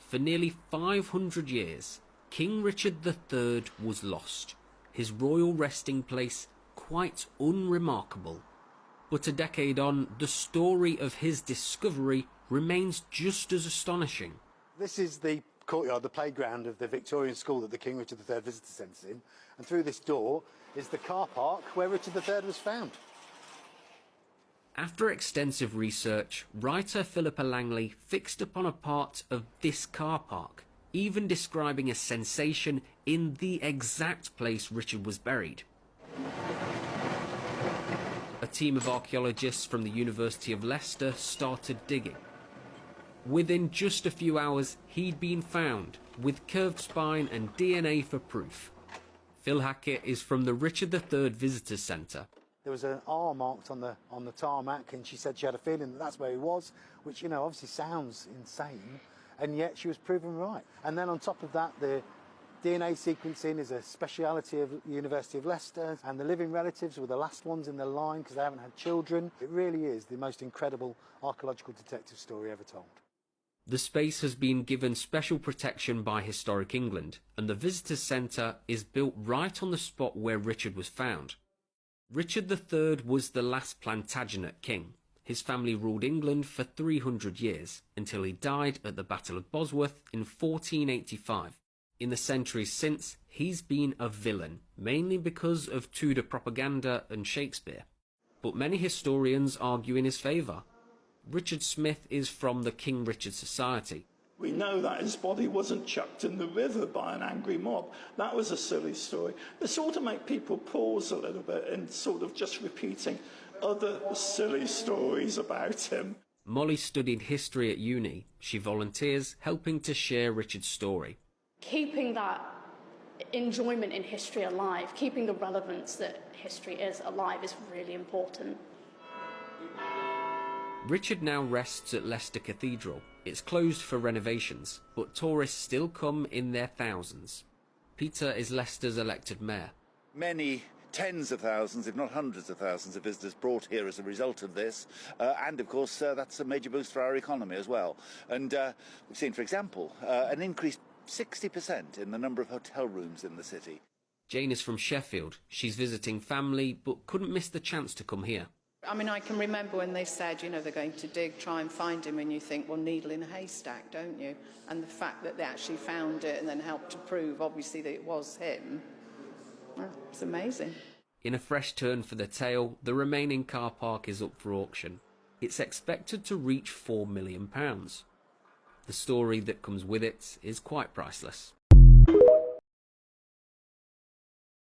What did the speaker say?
For nearly 500 years, King Richard III was lost, his royal resting place quite unremarkable. But a decade on, the story of his discovery remains just as astonishing. This is the courtyard, the playground of the Victorian school that the King Richard III Visitor Centre's in, and through this door is the car park where Richard III was found. After extensive research, writer Philippa Langley fixed upon a part of this car park, even describing a sensation in the exact place Richard was buried. A team of archaeologists from the University of Leicester started digging. Within just a few hours, he'd been found, with curved spine and DNA for proof. Phil Hackett is from the Richard III Visitors Centre. There was an R marked on the tarmac, and she said she had a feeling that that's where he was, which, you know, obviously sounds insane, and yet she was proven right. And then on top of that, the DNA sequencing is a speciality of the University of Leicester, and the living relatives were the last ones in the line because they haven't had children. It really is the most incredible archaeological detective story ever told. The space has been given special protection by Historic England, and the Visitors Centre is built right on the spot where Richard was found. Richard III was the last Plantagenet king. His family ruled England for 300 years, until he died at the Battle of Bosworth in 1485. In the centuries since, he's been a villain, mainly because of Tudor propaganda and Shakespeare. But many historians argue in his favour. Richard Smith is from the King Richard Society. We know that his body wasn't chucked in the river by an angry mob. That was a silly story. It sort of makes people pause a little bit and sort of just repeating other silly stories about him. Molly studied history at uni. She volunteers helping to share Richard's story. Keeping that enjoyment in history alive, keeping the relevance that history is alive is really important. Richard now rests at Leicester Cathedral. It's closed for renovations, but tourists still come in their thousands. Peter is Leicester's elected mayor. Many tens of thousands, if not hundreds of thousands of visitors brought here as a result of this. And, of course, that's a major boost for our economy as well. And we've seen, for example, an increase 60% in the number of hotel rooms in the city. Jane is from Sheffield. She's visiting family, but couldn't miss the chance to come here. I mean, I can remember when they said, you know, they're going to dig, try and find him, and you think, well, needle in a haystack, don't you? And the fact that they actually found it and then helped to prove, obviously, that it was him, well, it's amazing. In a fresh turn for the tale, the remaining car park is up for auction. It's expected to reach £4 million. The story that comes with it is quite priceless.